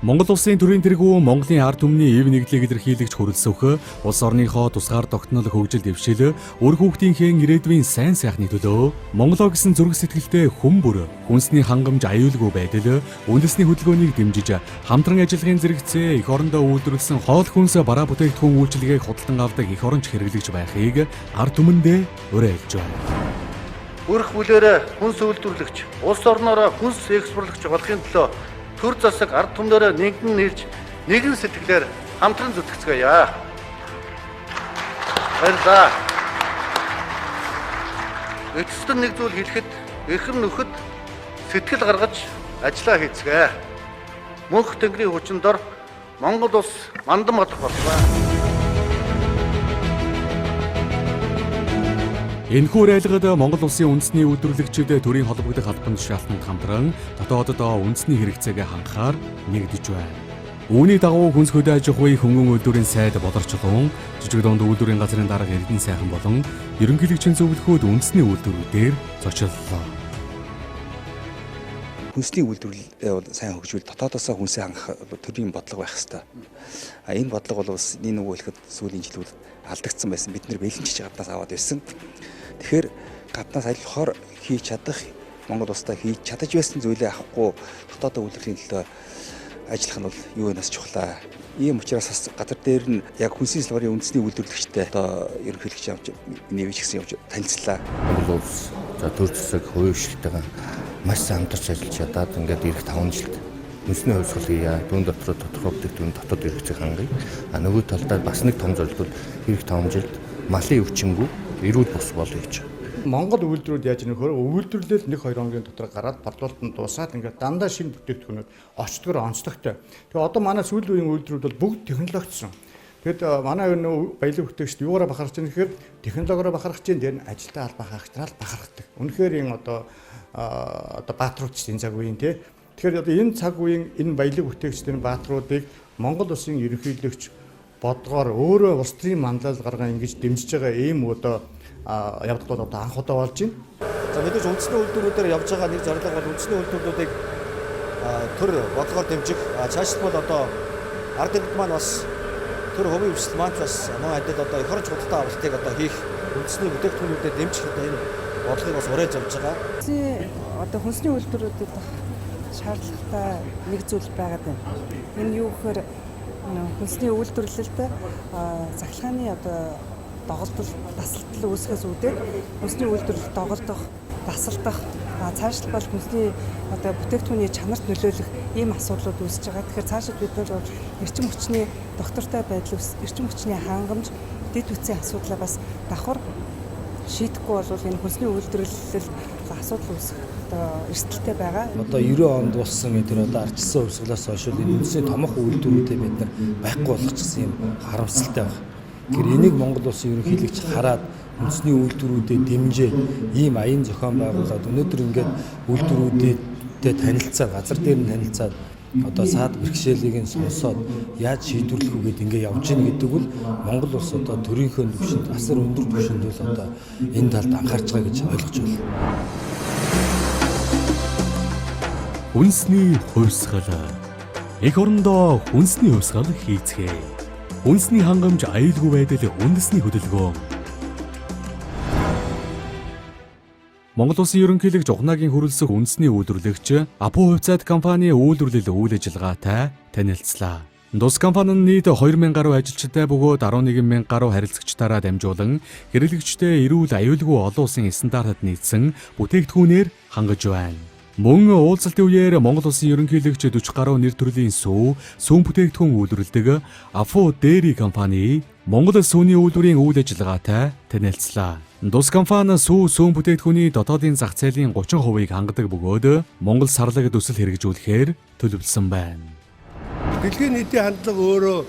Монгол улсын төрийн тэргүү Монголын ард түмний эв нэгдлийг илэрхийлэгч хүрэлцэх, улс орныхоо тусгаар тогтнол хөгжил дэвшил, үр хүүхдийнхээ ирээдүйн сайн сайхны төлөө Монголоо гэсэн зүрх сэтгэлтэй хүмүүр, хүнсний хангамж аюулгүй байдал, үндэсний хөдөлгөөнийг дэмжиж, хамтран ажиллахын зэрэгцээ эх орондоо үйлдвэрлэсэн хоол хүнс бараа бүтээгдэхүүн үйлчилгээг худалдан авдаг эх оронч хэрэглэж байхыг ард түмэндээ уриалж байна. Өрх бүлээрээ хүнс үйлдвэрлэгч, улс орноор хүнс экспортлогч болохын төлөө төр засаг ард түмнээрээ нэгэн нэрж, нэгэн сэтгэлээр хамтран зүтгэцгээе. Баярлалаа. Эцэстэн нэг зүйл хэлэхэд эрхэм нөхөд сэтгэл гаргаж ажиллаа хийцгээе. Мөнх тэнгэрийн хүчин дор Монгол улс мандан бодох боллоо. Энэхүү уриалгад Монгол улсын үндэсний үйлдвэрлэгчид төрийн холбогдох албан тушаалтанд хамтран дотооддоо үндэсний хэрэгцээгээ хангахаар нэгдэж байна. Үүний дагуу хүнс хөдөө аж ахуйн хөнгөн үйлдвэрийн сайд болорчлон, жижиг дунд үйлдвэрийн газрын дарга Эрдэнэ сайхан болон ерөнхийлөгчийн зөвлөхөд үндэсний үйлдвэрүүдээр зочлолоо. Хүнсний үйлдвэрлэл сайн хөгжүүл дотоодосоо хүнсээ хангах төрлийн бодлого байх хэрэгтэй. Энэ бодлого бол бас энэ нөгөө хэлэхэд сүүлийн жилүүд алдагдсан байсан. Бид нэр бэлэнчиж гаднаас аваад байсан. Тэгэхээр гаднаас аль хийж чадах Монгол улстай хийж чадаж байсан зүйлээ авахгүй дотоодоо үйлдвэрлэлийн төлөө ажиллах нь бол юу вэнаас чухлаа. Ийм учраас бас газар дээр нь яг хүнсний салбарын үндэсний үйлдвэрлэгчтэй одоо ерөнхийлөгч явж нэвэж гисэн явж танилцлаа. Монгол улс за төр засаг хувийн хвшилтэйгээр маш сайн хамтарч ажиллаж чадаад ингээд ирэх 5 жилд үндэсний хувьсгал хийя, түүн дотор тодорхой бүтээгдэхүүн дотоод хэрэгцээг хангая. Нөгөө талдаа бас нэг том зорилго ирэх 5 жилд малын өвчнгүй эрүүл бус болъё гэж. Монгол үйлдвэрүүд яаж нөхөр үйлдвэрлэл 1-2 хоногийн дотор гараад бардуултанд дуусаад ингээд дандаа шинэ бүтээгдэхүүнүүд очтгоор онцлогтой. Тэгээ одоо манай сүүлийн үеийн үйлдвэрүүд бол бүгд технологичсон. Тэгэд манай энэ баялаг бүтээгчд юугаараа бахарч байгаа нэхээр технологиороо бахарч чинь дээр нь ажилтаа албан хаагчрал бахархдаг. Үнэхээр энэ одоо баатрууд чинь цаг үеийн тий. Тэгэхээр одоо энэ цаг үеийн энэ баялаг бүтээгчдийн баатруудыг Монгол улсын ерөнхийлөгч бодгоор өөрөө улс төрийн манлал гаргаа ингэж дэмжиж байгаа ийм одоо явдал бол одоо анх удаа болж байна. За мэдээж үндэсний үйлдвэрүүдээр явж байгаа нэг зорилго бол үндэсний үйлдвэрүүдийг төр бодлогоор дэмжих, цаашид бол одоо ард иргэд маань бас төр хувийн хвшил маань бас манай адид одоо эх оронч худалдаа авалтыг одоо хийх үндэсний бүтээгдэхүүнүүдэд дэмжих энэ бодлогыг бас уриалж авч байгаа. Одоо хүнсний үйлдвэрүүдэд шаардлагатай нэг зүйл байгаад байна. Энэ юу гэхээр хүнсний үйлдвэрлэлд захлагын одоо доголдол, тасалдал үүсгэхээс үүдээд хүнсний үйлдвэрлэл доголдох, тасалдах, цаашлбал хүнсний одоо бүтээгдэхүүний чанарт нөлөөлөх ийм асуудлууд үүсэж байгаа. Тэгэхээр цаашид бид нар эрчим хүчний доктортой байдал, эрчим хүчний хангамж, дэд үтсийн асуудлаа бас давхар шийдэхгүй бол энэ хүнсний үйлдвэрлэл асуудал үүсэх эрсдэлтэй байгаа. Одоо 90 онд болсон тэр одоо ардчилсан хувьсгалаас хойш энэ үндэсний томоохон үйлдвэрүүдээ бид нар байхгүй болгочихсон юм харамсалтай байна. Тэгэхээр энийг Монгол улсын ерөнхийлөгч хараад үндэсний үйлдвэрүүдэд дэмжээд ийм аян зохион байгуулад өнөөдөр ингээд үйлдвэрүүдэд танилцаад газар дээр нь танилцаад одоо саад бэрхшээлийг нь сонсоод яаж шийдвэрлэх үгээд ингээд явж гин гэдэг бол Монгол улс одоо төрийнхөө түвшинд асар өндөр түвшинд бол одоо энэ талд анхаарч байгаа гэж ойлгож байна. Үндэсний хувьсгал. Эх орондоо хүнсний хувьсгал хийцгээе. Үндэсний хангамж аюулгүй байдал үндэсний хөдөлгөөн. Монгол улсын ерөнхийлөгч Ухнагийн хүрэлцэх үндэсний үйлдвэрлэгч Апу хувьцаат компани үйлдвэрлэл үйл ажиллагаатай танилцлаа. Тус компани нь нийт 2000 гаруй ажилчтай бөгөөд 11000 гаруй харилцагчдаараа дамжуулан хэрэглэгчтэй эрүүл аюулгүй олон улсын стандартад нийцсэн бүтээгдэхүүнээр хангаж байна. Мөн уулзалтын үеэр Монгол улсын ерөнхийлөгч 40 гаруй нэр төрлийн сүүн бүтээгдэхүүн үйлдвэрлэдэг Афу Dairy компани Монгол сүүний үйлдвэрийн үйл ажиллагаатай танилцлаа. Тус компани сүүн бүтээгдэхүүний дотоодын зах зээлийн 30%-ийг хангадаг бөгөөд Монгол сарлаг төсөл хэрэгжүүлэхээр төлөвлөсөн байна. Дэлхийн нийтийн хандлага өөрөө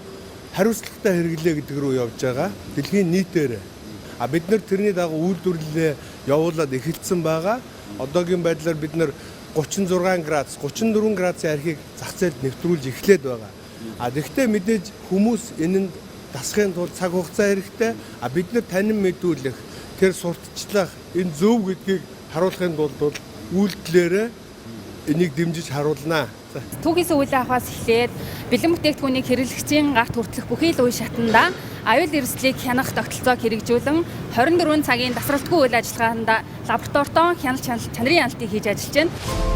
хариуцлагатай хэрэглээ гэдэг рүү явж байгаа. Дэлхийн нийтээр бид нар тэрний дагуу үйлдвэрлэлээ явуулаад эхэлсэн байгаа. Одоогийн байдлаар бид нар 36 градус, 34 градусын архийг зах зээлд нэвтрүүлж эхлээд байгаа. Тэгэхдээ мэдээж хүмүүс энэнд дасахын тулд цаг хугацаа хэрэгтэй. Бид нар танин мэдүүлэх, тэр сурталчлах, энэ зөв гэдгийг харуулахын тулд үйлдэлээрээ энийг дэмжиж харуулнаа. та. Түүхийс үйл авахаас эхлээд бэлэн бүтээгдэхүүнийг хэрэглэгчийн гарт хүртэлх бүхий л үе шатанда аюул эрсдлийг хянах тогтолцоог хэрэгжүүлэн 24 цагийн тасралтгүй үйл ажиллагаанд лабораторитой хяналт чанарын хяналтыг хийж ажиллаж байна.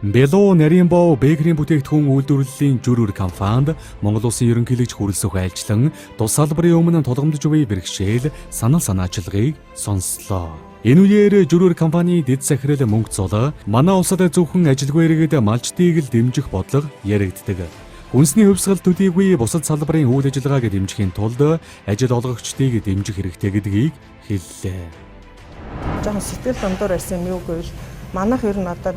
Бело Нарийнбов бэкерийн бүтээгдэхүүн үйлдвэрлэлийн журуур компанид Монгол Улсын ерөнхийлөгч хүрэлцэх ажлан тус салбарын өмнө тулгамдж буй бэрхшээл санал санаачлагыг сонслоо. Энэ үеэр журуур компани дэд захирал мөнгө цул манай улсад зөвхөн ажилгүй иргэд малчдыг л дэмжих бодлого яригддаг. Хүнсний хөвсгөл төдийгүй бусад салбарын үйл ажиллагааг дэмжихийн тулд ажил олгогчдыг дэмжих хэрэгтэй гэдгийг хэллээ. Жохон сэтгэл дундуур байсан юм юу гэвэл манайх ер нь одоо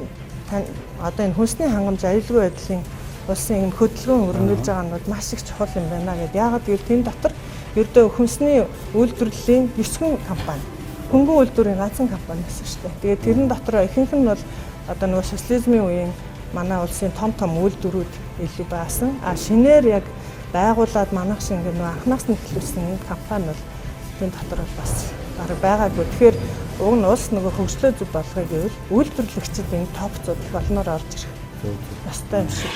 энэ хүнсний хангамж аюулгүй байдлын улсын юм хөдөлгөөн өрнүүлж байгаа нь маш их чухал юм байна гэдэг. Яагаад гэвэл тэн дотор ердөө хүнсний үйлдвэрлэлийн 9 хүн компани, хөнгөн үйлдвэрийн ганцхан компани гэсэн шүү дээ. Тэгээд тэрэн дотор ихэнх нь бол одоо нөгөө социализмын үеийн манай улсын том үйлдвэрүүд илүү байсан. Шинээр яг байгуулад манайх шиг нөгөө анхнаас нь төлөвлөсөн компани бол тэн дотор бас байгаагүй. Тэгэхээр уг нь улс нөгөө хөгжлөө зүг болгоё гэвэл үйлдвэрлэгчид энэ топцууд болноор орж ирэх ёстой юм шиг.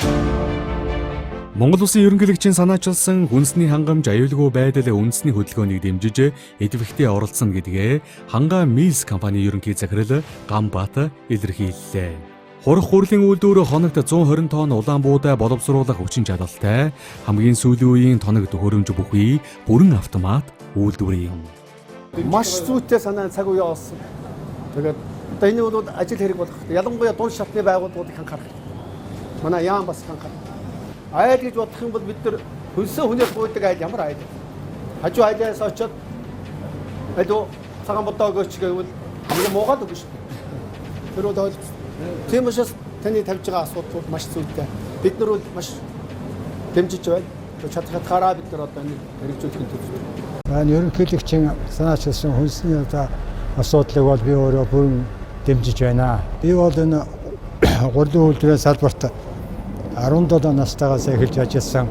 Монгол Улсын ерөнхийлөгчийн санаачилсан хүнсний хангамж аюулгүй байдал үндэсний хөдөлгөөнийг дэмжиж идэвхтэй оролцсон гэдгээ Ханга Милс компани ерөнхий захирал Гамбат илэрхийллээ. Хурах хурлын үйлдвэр хоногт 120 тонн улаан буудаа боловсруулах хүчин чадалтай хамгийн сүүлийн үеийн тоног төхөөрөмж бүхий бүрэн автомат үйлдвэр юм. Маш зүйтэй санаа цаг үе олсон. Тэгээд одоо энэ бол ажил хэрэг болох. Ялангуяа дунд шатны байгууллагуудыг анхаарах. Манай яам бас анхаарах. Айл гэж бодох юм бол бид нар хөнсөн хүнээс буудаг айл ямар айл? Хажуу айлаас очоод айлуу цагаан бодоо өгөөч гэвэл хамгийн муугаад өгнө шүү дээ. Тэр бол ойлгох. Тийм учраас таны тавьж байгаа асуудал маш зүйтэй. Бид нар бол маш дэмжиж байна. Чадхаараа бид нар одоо энэ хэрэгжүүлэхэд төлөвлөсөн. Ерөнхийлөгчийн санаачилсан хүнсний асуудлыг бол би өөрөө бүрэн дэмжиж байна. Би бол энэ гурван үйлдвэрийн салбарт 17 настайгаас эхэлж ажилласан.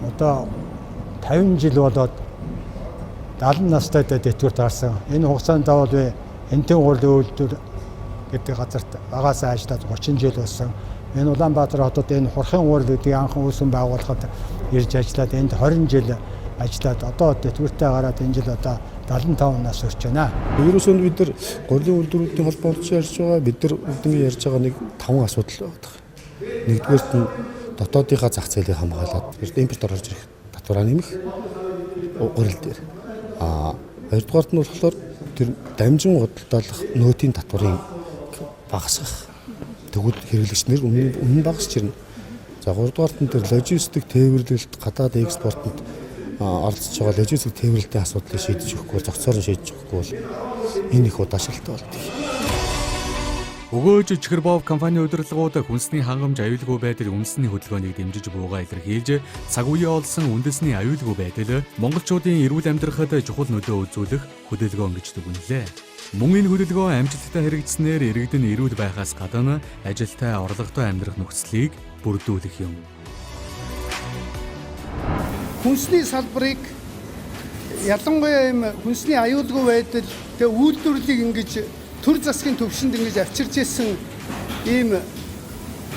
Одоо 50 жил болоод 70 настайд дэвтгүүрт гарсан. Энэ хугацаанд бол би энтэн гурван үйлдвэр гэдэг газарт багасаа ажиллаад 30 жил болсон. Энэ Улаанбаатар хотод энэ хурхын гурал гэдгийг анхан үүсгэн байгуулахад ирж ажиллаад энд 20 жил ажиллаад одоо дэвтгүүртээ гараад энэ жил одоо 75 нас хүрч байна. Ерөөсөө бид нар гурван үйлдвэрүүдийн холбоонд ярьж байгаа. Бид нар бүгднийг ярьж байгаа нэг 5 асуудал байдаг. Нэгдүгээрт нь дотоодынхаа зах зээлийг хамгаалаад импорт орж ирэх татвараа нэмэх гурил дээр. Хоёрдугаарт нь болохоор тэр дамжин худалдаалах нөөтийн татварыг багасгах. Тэгвэл хэрэглэгчнэр үнэн багасч ирнэ. За гуравдугаарт нь тэр логистик тээвэрлэлт гадаад экспортод оролцож байгаа логистик тээвэрлэлтийн асуудлыг шийдэж өгөхгүй, зохицоор нь шийдэж өгөхгүй бол энэ их удаашралтай болдог. Өгөөж Чихэрбов компани удирдлагууд хүнсний хангамж аюулгүй байдал үндэсний хөдөлгөөнийг дэмжиж буугаа илэрхийлж цаг үеэ олсон үндэсний аюулгүй байдал монголчуудын эрүүл амьдрахад чухал нөлөө үзүүлэх хөдөлгөөн гэж дүгнэлээ. Мөн энэ хөдөлгөөн амжилттай хэрэгжснээр иргэдэн эрүүл байхаас гадна ажилтай орлоготой амьдрах нөхцөлийг бүрдүүлэх юм. Хүнсний салбарыг ялангуяа юм хүнсний аюулгүй байдал тэгээ үйлдвэрлэлийг ингэж төр засгийн төвшөнд ингэж авчирч ирсэн ийм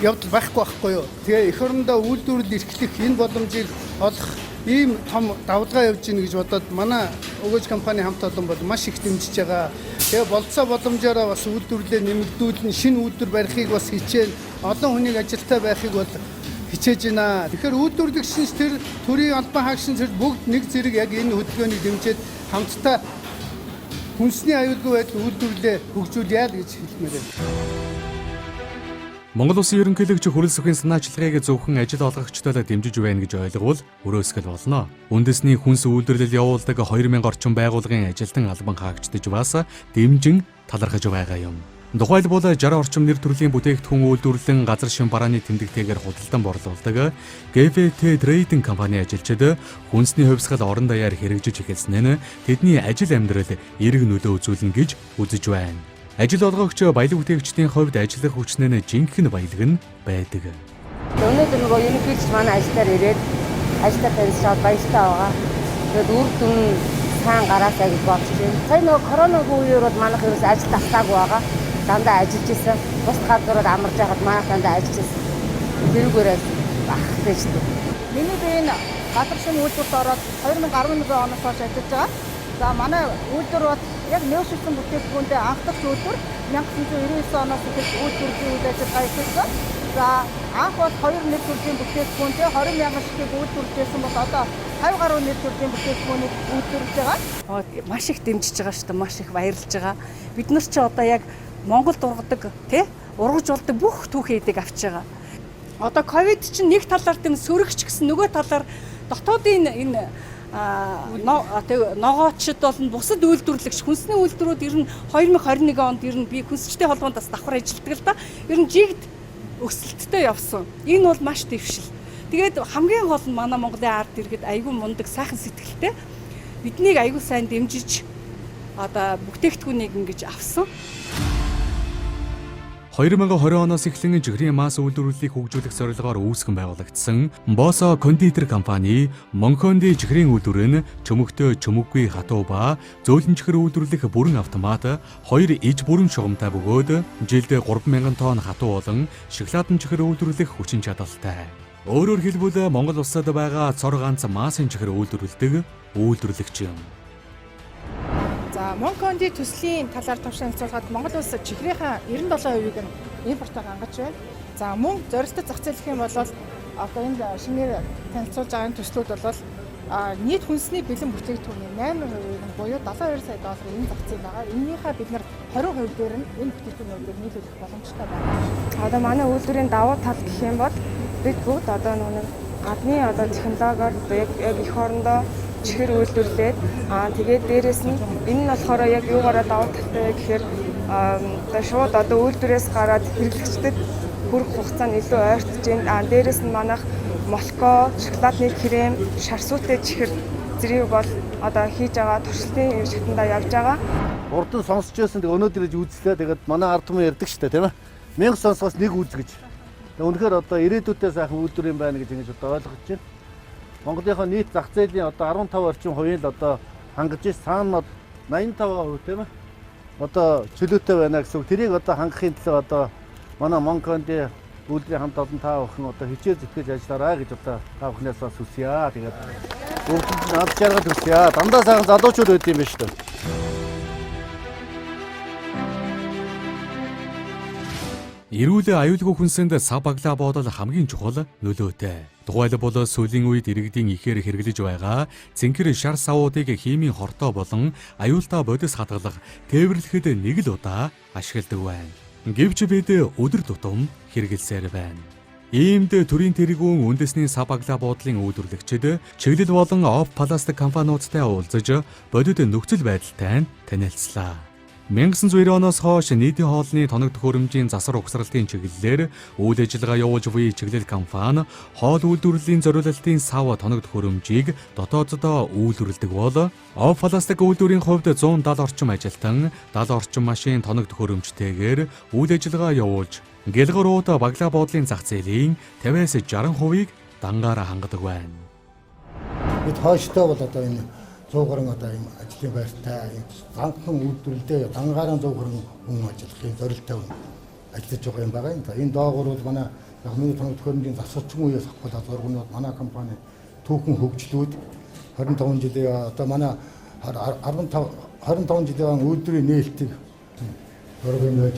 явдал байхгүй юу. Тэгээ эх орондоо үйлдвэрлэл эрхлэх энэ боломжийг олох ийм том давлгаа явж гин гэж бодоод манай өгөөж компани хамт олон бол маш их дэмжиж байгаа. Тэгээ болцоо боломжоор бас үйлдвэрлэлээ нэмэгдүүлэн шинэ үйлдвэр барихыг бас хичээн олон хүнийг ажилтаа байхыг бол хичээж байна. Тэгэхээр үйлдвэрлэгчнээс тэр төрийн албан хаагчнаас бүгд нэг зэрэг яг энэ хөдөлгөөнийг дэмжиж хамтдаа хүнсний аюулгүй байдал үйлдвэрлэлээ хөгжүүлъя л гэж хэлмээр байна. Монгол Улсын ерөнхийлөгч хүрэлцэхийн санаачлагыг зөвхөн ажил олгогчдод дэмжиж байна гэж ойлговол өрөөсгөл болно. Үндэсний хүнс үйлдвэрлэл явуулдаг 2000 орчим байгууллагын ажилтан албан хаагчдаж бас дэмжин талархаж байгаа юм. Тухайлбал 60 орчим нэр төрлийн бүтээгдэхүүн үйлдвэрлэн газар шин барааны тэмдэгтэйгээр худалдан борлуулдаг GFT Trading компани ажилчид хүнсний хувьсгал орон даяар хэрэгжиж эхэлсэн нь тэдний ажил амьдрал эерэг нөлөө үзүүлнэ гэж үзэж байна. Ажил олгогч баялаг бүтээгчдийн хувьд ажиллах хүчин нь жинхэнэ баялаг нь байдаг. Өнөөдөр нөгөө ерөнхийлөгч манай ажлаар ирээд ажлаа танилцаад баяртай байгаа. Тэгээд үр дүн сайн гараасаа гэж бодож байна. Сая нөгөө коронавигийн үеэр бол манайх ерөөс ажил тастаагүй байгаа. Дандаа ажиллаж исэн. Бус газрууд амарч байхад манайх дандаа ажиллаж исэн. тэрүүгээрээ багтай шүү дээ. Миний би энэ газар шин үйлдвэрт ороод 2011 оноос хойш ажиллаж байгаа. За манай үйлдвэр бол яг нөөцлөсөн бүтээгдэхүүндээ анх дахь үйлдвэр 1999 оноос эхэлж үйлдвэрлэлийн үйл ажиллагаа эхэлсэн. За анх бол 2 нийт төрлийн бүтээгдэхүүнтэй 20 мянган ширхэг үйлдвэрлэжсэн бол одоо 50 гаруй нийт төрлийн бүтээгдэхүүнийг үйлдвэрлэж байгаа. Маш их дэмжиж байгаа шүү дээ. Маш их баярлж байгаа. Бид нар ч одоо яг Монголд ургадаг тий ургаж болдог бүх түүхийдийг авч байгаа. Одоо ковид чинь нэг талаар тийм сөрөгч гэсэн нөгөө талаар дотоодын энэ ногоочд болон бусад үйлдвэрлэгч хүнсний үйлдвэрүүд ер нь 2021 онд ер нь би хүнсчтэй холбоонд бас давхар ажилладаг л да. Ер нь жигд өсөлттэй явсан. Энэ бол маш дэвшил. Тэгээд хамгийн гол нь манай Монголын ард иргэд айгүй мундаг сайхан сэтгэлтэй биднийг айгүй сайн дэмжиж одоо бүтээгдэхүүнийг ингэж авсан. 2020 оноос эхлэн жигрийн мас үйлдвэрлэлийг хөгжүүлэх зорилгоор үүсгэн байгуулагдсан Босо кондитер компани Монконди жигрийн үйлдвэр нь чөмөгтэй чөмөггүй хатуу ба зөөлөн чихэр үйлдвэрлэх бүрэн автомат 2 иж бүрэн шугамтай бөгөөд жилд 3000 тонн хатуу болон шоколадын чихэр үйлдвэрлэх хүчин чадалтай. Өөрөөр хэлбэл Монгол улсад байгаа цор ганц масын чихэр үйлдвэрлэдэг үйлдвэрлэгч юм. За Монконди төслийн талаар товшинцуулахад Монгол улс чихрийнхаа 97%-ийг нь импортоор хангаж байна. За мөн зорилттой зах зээл гэх юм бол одоо энэ шинээр танилцуулж байгаа төслүүд бол нийт хүнсний бэлэн бүтээгдэхүүний 8%-ийг нь буюу 72 сая долларын энэ зах зээл байгаа. Энийхээ бид нар 20% дээр нь энэ бүтээгдэхүүнүүдээр нийлүүлэх боломжтой байна. Одоо манай үйлдвэрийн давуу тал гэх юм бол бид бүгд одоо нэг гадны одоо технологиор яг эх орондоо чихэр үйлдвэрлээд тэгээд дээрэс нь энэ нь болохоор яг юугаараа давуу талтай вэ гэхээр одоо шууд одоо үйлдвэрээс гараад хэрэглэгчдэд хүрэх хугацаа нь илүү ойртож байна. Дээрэс нь манайх молко, шоколадны крем, шарсуутай чихэр зэрэг бол одоо хийж байгаа туршилтын шатндаа явж байгаа. Урд нь сонсч байсан тэгээ өнөөдөр иж үзлээ. Тэгээд манай ард түмэн ярьдаг шүү дээ, тийм ээ. 1000 сонсгоос нэг үүз гэж. Тэгээ үнэхээр одоо ирээдүйдээ сайхан үйлдвэр юм байна гэж ингэж одоо ойлгож байна. Монголынхаа нийт зах зээлийн одоо 15 орчим хувийн л одоо хангаж иш цаана 85% тийм ээ. Одоо чөлөөтэй байна гэсэн үг. Тэрийг одоо хангахын төлөө одоо манай Монконди үйлдвэрийн хамт олон та бүхэн одоо хичээл зүтгэж ажиллаарай гэж одоо та бүхнээс бас хүсье. Тэгээд бүгд над жаргал хүсье. Дандаа сайхан залуучууд байд юм байна шүү дээ. Эрүүл аюулгүй хүнсэнд сав баглаа бодол хамгийн чухал нөлөөтэй. Тухайлбал сүүлийн үед иргэдийн ихээр хэрэглэж байгаа цэнхэр шар савуудыг химийн хортой болон аюултай бодис хадгалах тээвэрлэхэд нэг л удаа ашигладаг байна. Гэвч бид өдөр тутам хэрэгэлсээр байна. Иймд төрийн тэргүүн үндэсний сав баглаа буудлын үйлдвэрлэгчид чиглэл болон оф пластик компаниудтай уулзаж бодит нөхцөл байдалтай танилцлаа. 1990 оноос хойш нийтийн хоолны тоног төхөөрөмжийн засвар угсралтын чиглэлээр үйл ажиллагаа явуулж буй чиглэл компани хоол үйлдвэрлэлийн зориулалтын сав тоног төхөөрөмжийг дотооддоо үйлдвэрлэдэг бол оф пластик үйлдвэрийн хувьд 170 орчим ажилтан 70 орчим машин тоног төхөөрөмжтэйгээр үйл ажиллагаа явуулж гэлгэрүүд баглаа буудлын зах зээлийн 50-60%-ийг дангаараа хангадаг байна. Бид хойштой бол одоо энэ 100 гаруй одоо юм ажлын байртай ганхан үйлдвэрлэлдээ дангаараа 100 гаруй хүн ажиллахын зорилттой ажиллаж байгаа юм байна. За энэ доогуур бол манай яг миний тоног төхөөрөмжийн засварчин үеэс авах зоргонууд манай компани түүхэн хөгжлүүд 25 жилийн одоо манай 25 жилийн үйлдвэрийн нээлтийг өргөн байж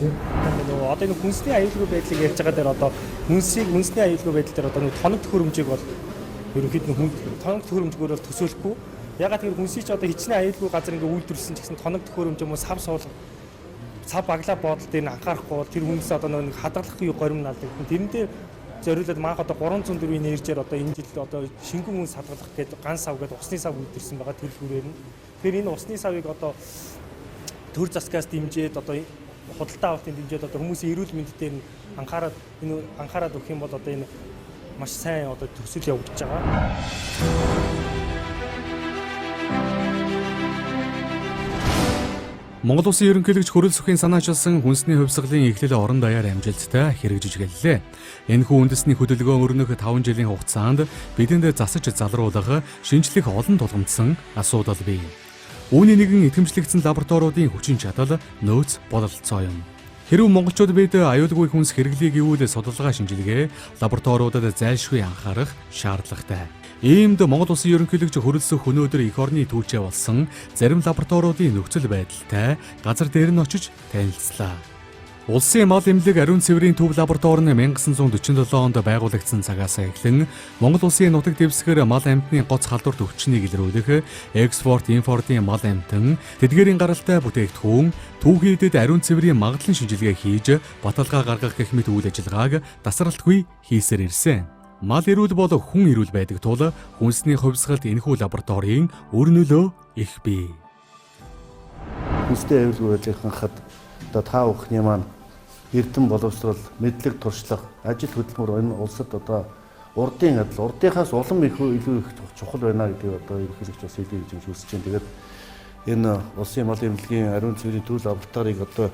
одоо энэ хүнсний аюулгүй байдлыг ярьж байгаа дээр одоо хүнсний аюулгүй байдал дээр одоо нэг тоног төхөөрөмжийг бол ерөнхийдөө тоног төхөөрөмжгөөр бол төсөөлөхгүй. Ягаад гэвэл хүнсний ч одоо хичнээн аюулгүй газар ингээ үйлдвэрлэсэн ч гэсэн тоног төхөөрөмж юм уу сав баглаа бодол дээр анхаарахгүй бол тэр хүнс одоо нэг хадгалах юу горим наалдаг. Тэрэн дээр зориулаад манайх одоо 304-ийн нэржээр одоо энэ жилд одоо шингэн хүнс хадгалах гэдэг ганц сав гэдэг усны сав үйлдвэрсэн байгаа тэр хүрээр нь. Тэгэхээр энэ усны савыг одоо төр засгаас дэмжиж одоо худалдаа авалтын дэмжиж одоо хүмүүсийн эрүүл мэнд дээр нь анхаарад өгөх юм бол одоо энэ маш сайн одоо төсөл явагдаж байгаа. Монгол Улсын ерөнхийлөгч Хүрэл Сүхийн санаачилсан хүнсний хувьсгалын эхлэл орон даяар амжилттай хэрэгжиж гэллээ. Энэхүү үндэсний хөдөлгөөн өрнөх 5 жилийн хугацаанд бидэнд засаж залруулах, шинжлэх олон тулгамдсан асуудал бий. Үүний нэгэн итгэмжлэгдсэн лабораториудын хүчин чадал нөөц бололцоо юм. Хэрвээ монголчууд бид аюулгүй хүнс хэрэглэе гэвэл судалгаа шинжилгээ лабораториудад зайлшгүй анхаарах шаардлагатай. Иймд Монгол Улсын ерөнхийлөгч хөрөлсөх өнөөдөр эх орны түүчээ болсон зарим лабораториудын нөхцөл байдалтай газар дээр нь очиж танилцлаа. Улсын мал эмнэлэг ариун цэврийн төв лаборатори нь 1947 онд байгуулагдсан цагаас эхлэн Монгол Улсын нутаг дэвсгэр мал амьтны гоц халдварт өвчнийг илрүүлэх экспорт импортын мал амьтан тэдгээрийн гаралтай бүтээгдэхүүн түүхийдэд ариун цэврийн магадлан шинжилгээ хийж баталгаа гаргах гэх мэт үйл ажиллагааг тасралтгүй хийсээр ирсэн. Мал эрүүл бол хүн эрүүл байдаг тул хүнсний хувьсгалт энэхүү лабораторийн өр нөлөө их бий. Хүнстэй аюулгүй байдлыг хангахад одоо та бүхний маань эрдэм боловсрол, мэдлэг туршлага, ажил хөдөлмөр энэ улсад одоо урдын адил, урдынхаас улам илүү их чухал байна гэдгийг одоо ерөнхийлөгч бас хэлье гэж хүсэж байна. Тэгээд энэ улсын мал эмнэлгийн ариун цэврийн төв лабораторийг одоо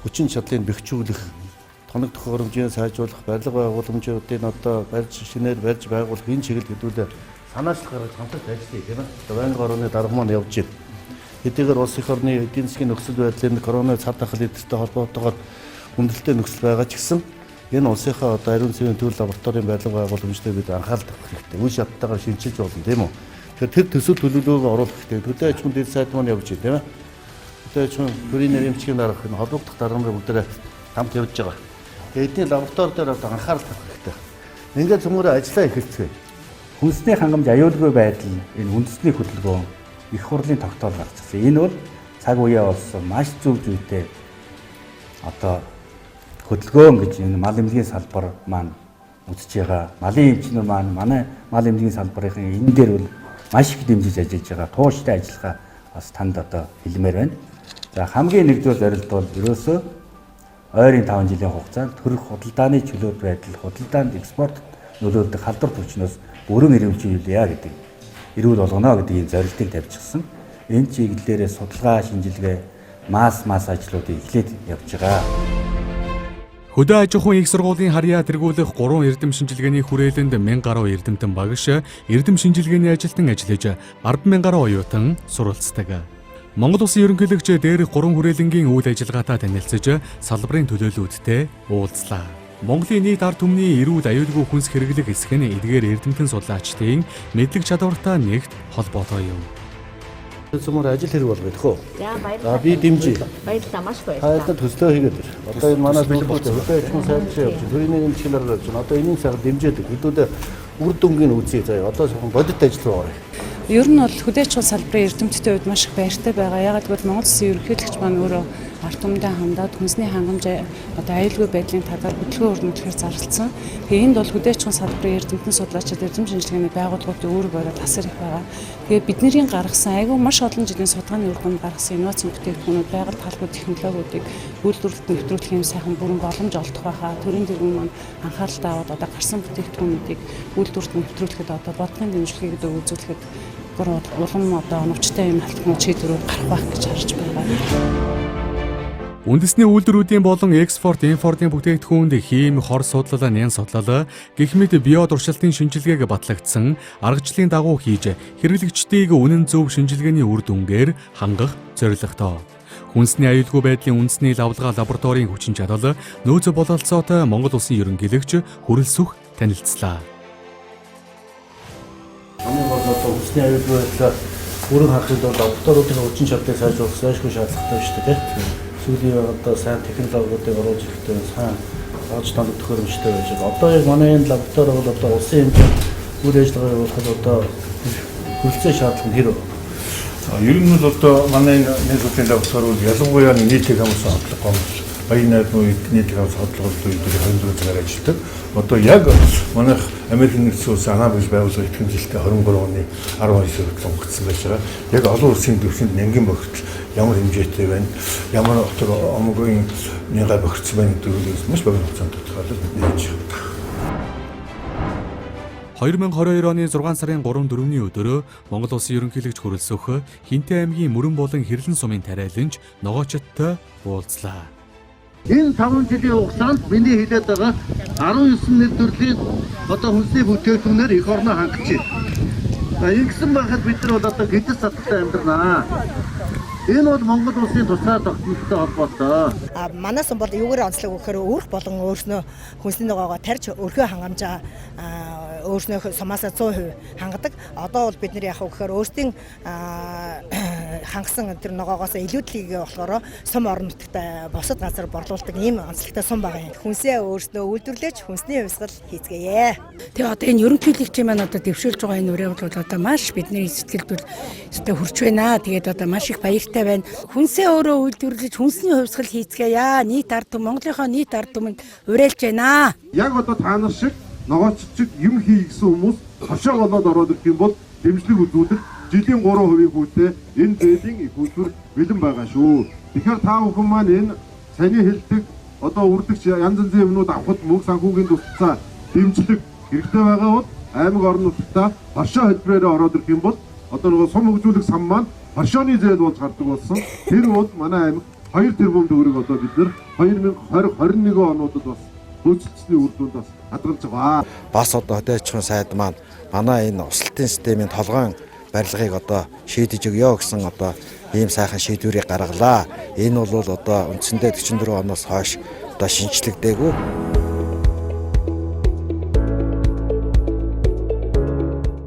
хүчин чадлыг бэхжүүлэх, тоног төхөөрөмжийг сайжруулах, барилга байгууламжуудыг одоо шинээр барьж байгуулах энэ чиглэл хэдүүлээ санаачлах гаргаж хамтарч ажиллая тийм ээ. Одоо байнгын орны дарга маань явж байна. Хэдийгээр улс их орны эдийн засгийн нөхцөл байдлын коронавирус цар тахал эдгэртэй холбоотойгоор хүндрэлтэй нөхцөл байгаа ч гэсэн энэ улсынхаа одоо ариун цэврийн төв лабораторийн барилга байгууламжтай бид анхаарал тавих хэрэгтэй. Үе шаттайгаар шинжилж болно тийм үү. Тэгэхээр тэр төсөв төлөвлөгөөгөө оруулах хэрэгтэй. Төдөө аж ахуйн дэд сайд маань явж байна тийм ээ. Төдөө аж ахуйн бүрийн нэрмжийн дарга энэ холбогдох дарга нар бүгдээ хамт явж байгаа. Эдний лаборатори дээр одоо анхаарал тавих хэрэгтэй. Ингээд цөмөрөө ажиллаа эхэлцгээе. Хүнсний хангамж аюулгүй байдал энэ үндэсний хөдөлгөөн их хурлын тогтоол гарчихсан. Энэ бол цаг үеэ болсон маш зөв зүйтэй одоо хөдөлгөөн гэж энэ мал эмнэлгийн салбар маань үзэж байгаа. Малын эмчнэр маань манай мал эмнэлгийн салбарын энэ дээр бол маш их дэмжиж ажиллаж байгаа. Тууштай ажиллагаа бас танд одоо хэлмээр байна. За хамгийн нэгдүгээр зорилт бол ерөөсөө ойрын 5 жилийн хугацаанд төрөх худалдааны чөлөөт байдал, худалдаанд экспорт нөлөөлдөг халдвар түвшнээс бүрэн эрүүлжүүлэе гэдэг эрүүл болгоно гэдэг энэ зорилтыг тавьчихсан. Энэ чиглэлээрээ судалгаа, шинжилгээ, масс ажлуудыг эхлээд явж байгаа. Хөдөө аж ахуйн их сургуулийн харьяа тэргүүлэх 3 эрдэм шинжилгээний хүрээлэнд 1000 гаруй эрдэмтэн багш эрдэм шинжилгээний ажилтан ажиллаж 10,000 гаруй оюутан суралцдаг. Монгол Улсын ерөнхийлөгч дээрх 3 хүрээлэнгийн үйл ажиллагаатай танилцж салбарын төлөөлөлттэй уулзлаа. Монголын нийт ард түмний эрүүл аюулгүй хүнс хэрэглэх эсэх нь эдгээр эрдэмтэн судлаачдын мэдлэг чадвартай нэгт холбоотой юм. Цөмөр ажил хэрэг болгох гэх үү? За би дэмжиж. Баярлалаа маш баярлалаа. Хайртай төслөө хийгээд байна. Одоо энэ манай бэлтгэл хөдөө аж ахуйн сайдчаа явж байна. Төрийн нэмжлэр гарч байна. Одоо энэний цаг дэмжиж хэдүүлээ үр дүнгийн үзье заяа. Одоо бодит ажил руу оръё. Ер нь бол хөдөө аж ахуйн салбарын эрдэмтдийн хувьд маш их баяртай байгаа. Ягаад гэвэл Монгол Улсын ерөнхийлөгч маань өөрөө ард түмэндээ хандаад хүнсний хангамж одоо аюулгүй байдлын талаар хөдөлгөөн өрнөдлөхөөр зарласан. Тэгээ энд бол хөдөө аж ахуйн салбарын эрдэмтэн судлаачид эрдэм шинжилгээний байгууллагуудын үүрэг бариад асар их байгаа. Тэгээ бидний гаргасан айгүй маш олон жилийн судалгааны үр дүнд гаргасан инновацийн бүтээгдэхүүнүүд, байгаль талбай технологиудыг үйлдвэрлэлд нэвтрүүлэх юм сайхан бүрэн боломж олдох байхаа. Төрийн тэргүүн маань анхааралтай аваад одоо гарсан бүтээгдэхүүнүүдийг үйлдвэрлэлд нэвтрүүлэхэд одоо бодлогын дэмжлэгийг үзүүлэхэд улам одоо оновчтой юм алтмууд шийдвэрүүд гарах байх гэж харж байгаа. Үндэсний үйлдвэрүүдийн болон экспорт, импортын бүтээгдэхүүнд хим, хор судлал, нян судлал гэх мэт био туршилтын шинжилгээг батлагдсан аргачлалын дагуу хийж хэрэглэгчдийг үнэн зөв шинжилгээний үр дүнгээр хангах зорилготой. Хүнсний аюулгүй байдлын үндэсний лавлгаа лабораторийн хүчин чадал нөөц бололцоотой Монгол Улсын ерөнхийлөгч хөрөлсөх танилцлаа. Хүнсний аюулгүй байдлаа бүрэн хангахад бол лабораториудын хүчин чадлыг сайжруулах зайлшгүй шаардлагатай шүү дээ. Сүүлийн одоо сайн технологиудыг оруулж ирэхдээ сайн оож тоног төхөөрөмжтэй байж байгаа. Одоо яг манай энэ лаборатори бол одоо улсын хэмжээнд үйл ажиллагаа явуулахад одоо хөрөлцөө шаардлага нь хэрэг. Ер нь бол одоо манай энэ сүлийн лаборатори бол ялангуяа нийтлэг хамгаалсан хотлого баян найдмын нийтлэг хамгаалсан хотлогын үйлдвэрийн 24 цагаар ажилладаг. Одоо яг манайх Америкийн нэгдсэн улсын анализ байгууллага итгэмжлэлтэй 23 оны 12 сард онгоцсон байж байгаа. Яг олон улсын төвшөнд нэнгийн бохирдол ямар хэмжээтэй байна, ямар отор омгийн няга бохирдсон байна гэдэг нь маш богино хугацаанд тодорхойлол бидний хийж байгаа. 2022 оны 6 сарын 3-4-ний өдөр Монгол Улсын ерөнхийлөгч хөрөлсөх Хинтээ аймгийн Мөрөн болон Хэрлэн сумын тариаланч Ногоочдтой уулзлаа. Энэ 5 жилийн хугацаанд миний хэлээд байгаа 19 нэр төрлийн одоо хүнсний бүтээгдэхүүнээр эх орноо хангаж байна. Ингэсэн байхад бид нар бол одоо гэдэс саттай амьдрнаа. Энэ бол Монгол улсын тусгай тогтнолтой холбоотой. Манайсан бол юугаар онцлог өгөхөөр өөрх болон өөрснөө хүнсний ногоогоо тарьж өрхөө хангамжаа өөрснөө сумаасаа 100% хангадаг. Одоо бол бид нэр яхаа өгөхөөр өөрсдийн хангасан тэр ногоогоос илүүдлийг болохоор сум орон нутагт босод газар борлуулдаг ийм онцлогтой сум байгаа юм. Хүнсээ өөрснөө үйлдвэрлэж хүнсний хувьсгал хийцгээе. Тэгээ одоо энэ ерөнхийлөгчийн маань одоо дэвшүүлж байгаа энэ үрээл бол одоо маш бидний сэтгэлд бол өстой хүрч байна. Тэгээд одоо маш их баяртай байна. Хүнсээ өөрөө үйлдвэрлэж хүнсний хувьсгал хийцгээе. Нийт ард түмэн Монголынхоо нийт ард түмэнд уриалж байна. Яг одоо та нар шиг ногоочч юм хий гэсэн хүмүүс хашаа болоод ороод ирэх юм бол дэмжлэг үзүүлэх жилийн 3% хүүтэй энэ зээлийн их үйлдвэр бэлэн байгаа шүү. Тэгэхээр та бүхэн маань энэ саний хэлдэг одоо үрдэгч янз янзын юмнууд авахд мөнгө санхүүгийн тусцаа дэмжлэг хэрэгтэй байгаа бол аймаг орон нутгад хашаа хэлбэрээр ороод ирэх юм бол одоо нөгөө сум хөгжүүлэх сан маань хашааны зээл болж гардаг болсон. Тэр бол манай аймаг 2 тэрбум төгрөг одоо бид нар 2020-21 онуудад бас хөөцөлтсөний үр дүнд бас хадгалж байгаа. Бас одоо хөдөөчхөн сайд маань манай энэ услалтын системийн толгойн барилгыг одоо шийдэж өгөө гэсэн одоо ийм сайхан шийдвэрийг гаргалаа. Энэ бол одоо үндсэндээ 44 оноос хойш одоо шинжлэгдээгүй.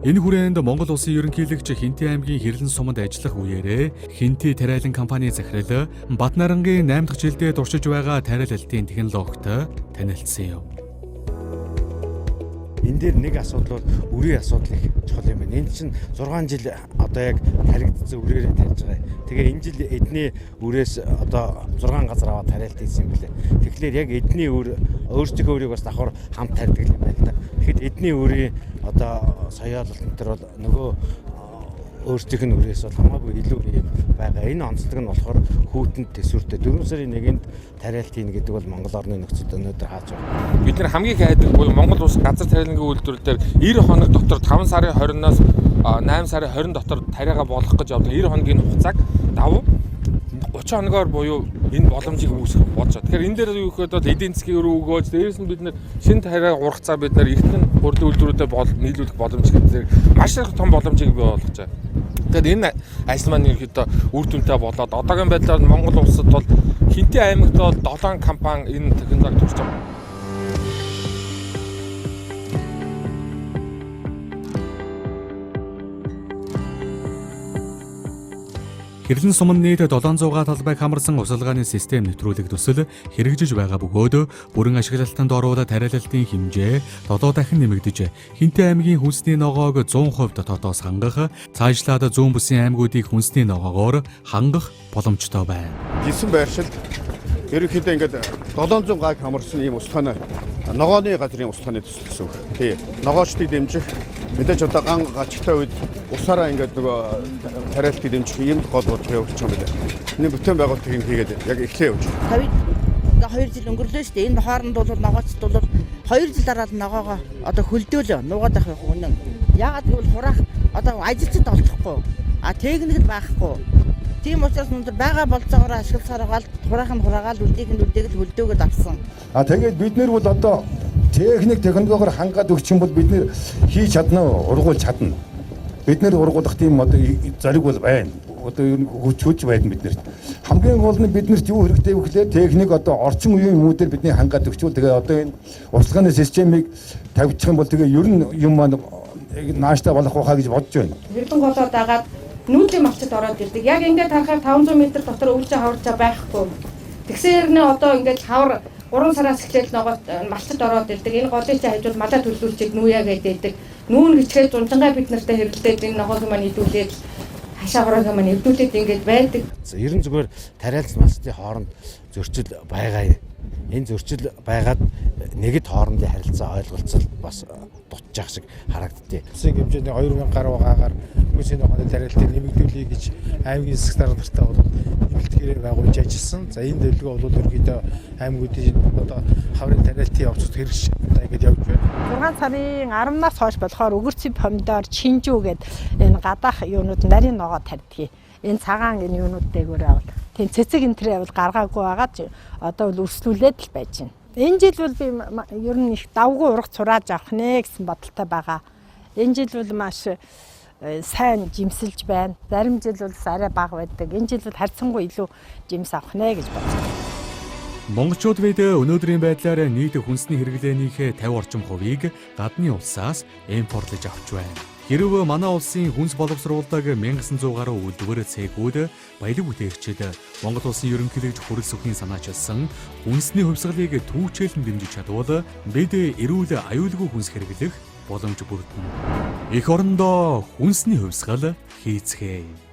Энэ хүрээнд Монгол улсын ерөнхийлөгч Хинтээ аймгийн Хэрлэн суманд ажиллах үеэрээ Хинтээ тариалан компани захирал Батнарангийн 8 дахь жилдээ туршиж байгаа тариалалтын технологид танилцсан юм. Энэ дээр нэг асуудал бол үрийн асуудал их чухал юм байна. Энд чинь 6 жил одоо яг таригдсан үрээрээ тарьж байгаа. Тэгээ энэ жил эдний үрээс одоо 6 газар аваад тариалт хийсэн юм билээ. Тэгэхээр яг эдний үр өөрсдийнхөө үрийг бас давхар хамт тарьдаг юм байна л да. Тэгэхэд эдний үрийн одоо соёололт энэ төр бол нөгөө өөрсдийнх нь үрээс бол хамаагүй илүү юм байгаа. Энэ онцлог нь болохоор хүүтэнд төсвөртэй 4 сарын 1-нд тариалт хийнэ гэдэг бол Монгол орны нөхцөлд өнөөдөр хааж байгаа. Бид нар хамгийн хайдаг буюу Монгол улс газар тариалангийн үйлдвэрлэл дээр 90 хоног дотор 5 сарын 20-наас 8 сарын 20 дотор тариагаа болох гэж явдаг 90 хоногийн хугацааг давуу 30 хоногоор буюу энэ боломжийг үүсгэх болж байгаа. Тэгэхээр энэ дээр юу гэхэд бол эдийн засгийн рүү өгөөж дээрээс нь бид нар шинэ тариа ургацаа бид нар эртэн хурдан үйлдвэрүүдэд нийлүүлэх боломж гэдэг маш их том боломжийг бий болгож байгаа. Тэгэхээр энэ ажил маань ерөөхдөө үр дүнтэй болоод одоогийн байдлаар Монгол улсад бол Хинтээ аймагт бол 7 компани энэ технологид турж байгаа. Хэрлэн суманд нийт 700 талбайг хамарсан усалгааны систем нэвтрүүлэх төсөл хэрэгжиж байгаа бөгөөд бүрэн ашиглалтанд оруулаад тариалалтын хэмжээ 7 дахин нэмэгдэж Хинтээ аймгийн хүнсний ногоог 100% дотоодоос хангах, цаашлаад зүүн бүсийн аймагуудыг хүнсний ногоогоор хангах боломжтой байна. Жисэн байршилд ерөнхийдөө ингээд 700 гааг хамарсан ийм усалгааны ногооны газрын усалгааны төсөл гэсэн үг. Тий. Ногоочдыг дэмжих мэдээж одоо ган гачтай үед усаараа ингээд нөгөө тариалтыг дэмжих ийм гол бодлого явуулж байгаа юм байна. Энэ бүтээн байгуулалтыг юм хийгээд яг эхлээ явж байгаа. Ковид 2 жил өнгөрлөө шүү дээ. Энэ хооронд бол ногоочд бол 2 жил дараад ногоогоо одоо хөлдөөлөө нуугаад авах үнэн. Яагаад гэвэл хураах одоо ажилчид олдохгүй. Техник байхгүй. Тийм учраас өндөр байгаа болцоогоор ашигласараад хураах нь хураагаал үлдээх нь үлдээгэл хөлдөөгöd авсан. Тэгээд бид нэр бол одоо технологиор хангаад өгч юм бол бид нэр хийж чадна, ургуулж чадна. Бид нэр ургуулах тийм одоо зориг бол байна. Одоо ер нь хүч байна биднэрт. Хамгийн гол нь биднэрт юу хэрэгтэй вэ гэхээр техник одоо орчин үеийн хүмүүдээр бидний хангаад өгчвөл тэгээ одоо энэ урсгалын системийг тавьчих юм бол тэгээ ер нь юм маань нааштай болох байхаа гэж бодож байна. Хэрлэн голоо дагаад нүүдлийн малчд ороод ирдэг. Яг ингээд харахаар 500 м дотор өвлжээ хаварчаа байхгүй. Тэгсээр нэ одоо ингээд хавар 3 сараас эхлээд ногоот малчд ороод ирдэг. Энэ голыг чи хажууд малаа төлөвлүүлчих нүүя гэдэг. Нүүн гिचгээд унжангаа бид нартай хэрэлдээд энэ ногоог маань идүүлээд хашаа хороог маань эвдүүлээд ингээд байдаг. Ерэн зүгээр тариалц малчдын хооронд зөрчил байгаа юм. Энэ зөрчил байгаад нэгд хоорондын харилцаа ойлголцол бас дутчих шиг харагдтыг. Улсын хэмжээний 2000 гаруй байгаагаар хүмүүсийн ногооны тариалтыг нэмэгдүүлэе гэж аймгийн засаг даргалтаа бол нэмэлтгээрээ байгуулж ажилласан. За энэ төлөвлөгөө бол ерөнхийдөө аймагуудын одоо хаврын тариалтын явцад хэрэгжиж ингэж явж байна. 6 сарын 10-наас хойш болохоор өгөрцөв помидор, чинжүү гэдэг энэ гадаах юунууд нарийн ногоо тарьдгийг. Энэ цагаан энэ юунууд дээгүүр авал. Тийм цэцэг энтрээ бол гаргаагүй байгаа ч одоо бол өрсөлдүүлээд л байж байна. Энэ жил бол би ер нь их давгүй ургац сурааж авах нэ гэсэн бодолтой байгаа. Энэ жил бол маш сайн жимсэлж байна. Зарим жил бол арай бага байдаг. Энэ жил бол харьцангуй илүү жимс авах нэ гэж бодож байна. Монголчууд бид өнөөдрийн байдлаар нийт хүнсний хэрэглээнийхээ 50 орчим хувийг гадны улсаас импортлож авч байна. Хэрвээ манай улсын хүнс боловсруулдаг 1900 гаруй үйлдвэр цэгүүд баялаг бүтээгчид Монгол улсын ерөнхийлөгч Хүрэл Сүхийн санаачилсан хүнсний хувьсгалыг түүчээлэн дэмжиж чадвал бид эрүүл аюулгүй хүнс хэрэглэх боломж бүрдэнэ. Эх орондоо хүнсний хувьсгал хийцгээе.